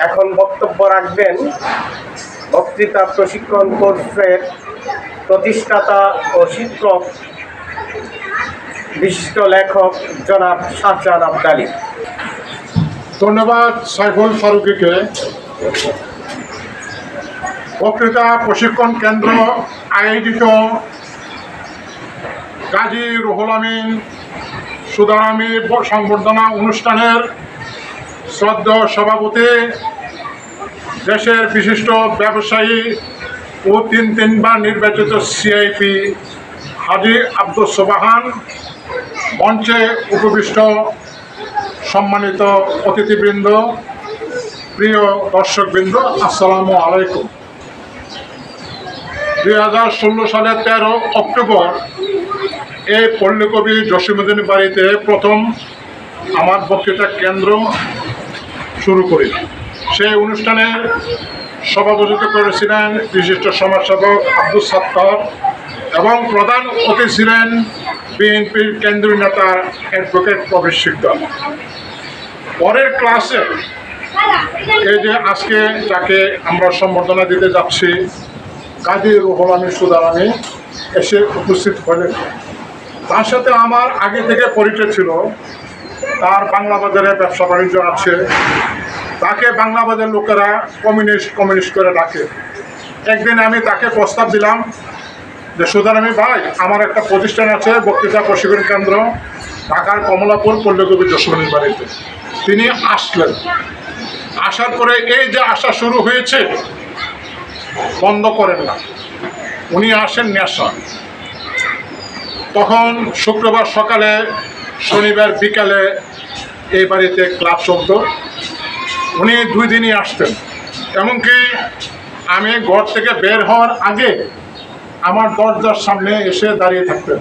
এখন বক্তব্য রাখবেন বক্তৃতা প্রশিক্ষণ কোর্সের প্রতিষ্ঠাতা ও শিক্ষক বিশিষ্ট লেখক জনাব শাহজাহান আবদালী। ধন্যবাদ সাইফুল ফারুকীকে। বক্তৃতা প্রশিক্ষণ কেন্দ্র আয়োজিত গাজী রুহুল আমিন সুদারামি সংবর্ধনা অনুষ্ঠানের শ্রদ্ধেয় সভাপতি, দেশের বিশিষ্ট ব্যবসায়ী ও তিনবার নির্বাচিত সিআইপি হাজী আব্দুস সোবাহান, মঞ্চে উপবিষ্ট সম্মানিত অতিথিবৃন্দ, প্রিয় দর্শকবৃন্দ, আসসালামু আলাইকুম। 2016 সালের 13 অক্টোবর এই পল্লীকবি জসীমউদ্দীন বাড়িতে প্রথম আমার বক্তৃতা কেন্দ্র শুরু করি। সেই অনুষ্ঠানের সভাপতিত্ব করেছিলেন বিশিষ্ট সমাজসেবক আব্দুস সাত্তার এবং প্রধান অতিথি ছিলেন বিএনপির কেন্দ্রীয় নেতা অ্যাডভোকেট প্রবেশ সিকদার। পরের ক্লাসে এই যে আজকে যাকে আমরা সম্বর্ধনা দিতে যাচ্ছি, গাজী রুহুল আমিন সুদারামি এসে উপস্থিত হলেন। তার সাথে আমার আগে থেকে পরিচয় ছিল। তার বাংলা বাজারে ব্যবসা বাণিজ্য আছে, তাকে বাংলা বাজারের লোকেরা কমিউনিস্ট করে ডাকে। একদিন আমি তাকে প্রস্তাব দিলাম যে সুদারামি ভাই, আমার একটা প্রতিষ্ঠান আছে বক্তৃতা প্রশিক্ষণ কেন্দ্র, ঢাকার কমলাপুর পল্লীকবি জসীমউদ্দীন বাড়িতে। তিনি আসলেন। আসার পরে এই যে আসা শুরু হয়েছে, বন্ধ করেন না। উনি আসেন নেশা। তখন শুক্রবার সকালে, শনিবার বিকালে এই বাড়িতে ক্লাব চলত। উনি 2 দিনই আসতেন। এমনকি আমি ঘর থেকে বের হওয়ার আগে আমার দরজার সামনে এসে দাঁড়িয়ে থাকতেন।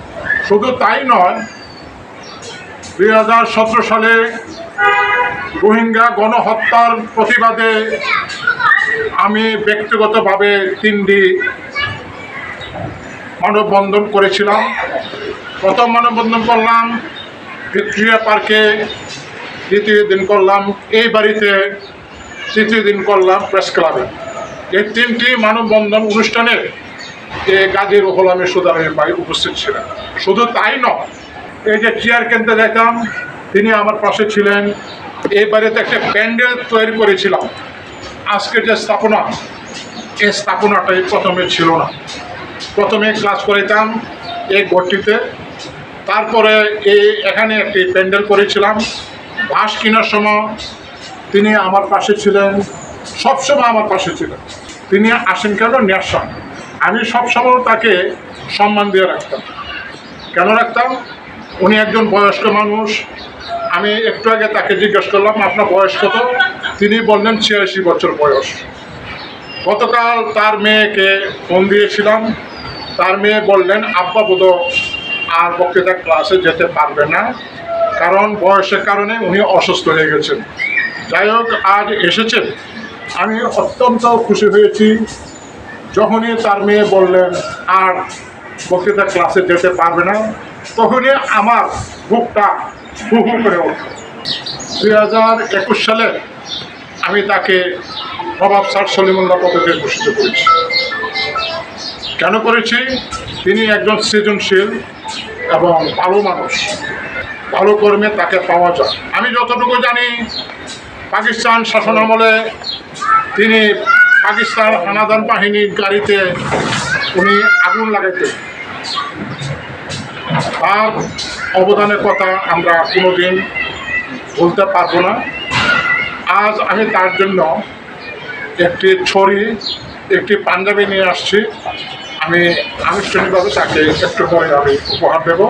শুধু তাই নয়, 2017 সালে রোহিঙ্গা গণহত্যার প্রতিবাদে আমি ব্যক্তিগতভাবে 3টি মানববন্ধন করেছিলাম। প্রথম মানববন্ধন করলাম ভিক্টোরিয়া পার্কে, দ্বিতীয় দিন করলাম এই বাড়িতে, তৃতীয় দিন করলাম প্রেস ক্লাবে। এই 3টি মানববন্ধন অনুষ্ঠানে এই গাজী রুহুল আমিন সুদারামি ভাই উপস্থিত ছিলেন। শুধু তাই নয়, এই যে চেয়ার কিনতে যেতাম, তিনি আমার পাশে ছিলেন। এই বাড়িতে একটা প্যান্ডেল তৈরি করেছিলাম। আজকে যে স্থাপনা, এই স্থাপনাটাই প্রথমে ছিল না। প্রথমে ক্লাস করিতাম এই ঘরটিতে, তারপরে এখানে একটি প্যান্ডেল করেছিলাম। বাঁশ কেনার সময় তিনি আমার পাশে ছিলেন, সবসময় আমার পাশে ছিলেন। তিনি আসেন কেন? নেশা। আমি সবসময় তাকে সম্মান দিয়ে রাখতাম। কেন রাখতাম? উনি একজন বয়স্ক মানুষ। আমি একটু আগে তাকে জিজ্ঞেস করলাম, আপনার বয়স কত? তিনি বললেন 86 বছর বয়স। গতকাল তার মেয়েকে ফোন দিয়েছিলাম। তার মেয়ে বললেন, আব্বা বোধ আর বক্তৃতা ক্লাসে যেতে পারবে না, কারণ বয়সের কারণে উনি অসুস্থ হয়ে গেছেন। যাই হোক, আজ এসেছেন। আমি অত্যন্ত খুশি হয়েছি। যখনই তার মেয়ে বললেন আর বক্তৃতা ক্লাসে যেতে পারবে না, তখনই আমার বুকটা হু হু করে উঠল। 2021 সালে আমি তাকে নবাব স্যার সলিমুল্লাহ পদকে ভূষিত করেছি। কেন করেছি? তিনি একজন সৃজনশীল এবং ভালো মানুষ। ভালো কর্মে তাকে পাওয়া যায়। আমি যতটুকু জানি, পাকিস্তান শাসনামলে তিনি পাকিস্তান হানাদার বাহিনীর গাড়িতে উনি আগুন লাগাইতেন। তার অবদানের কথা আমরা কোনোদিন বলতে পারবো না। আজ আমি তার জন্য একটি ছড়ি, একটি পাঞ্জাবি নিয়ে আসছি। আমি আনুষ্ঠানিকভাবে তাকে একটু পরে আমি উপহার দেব।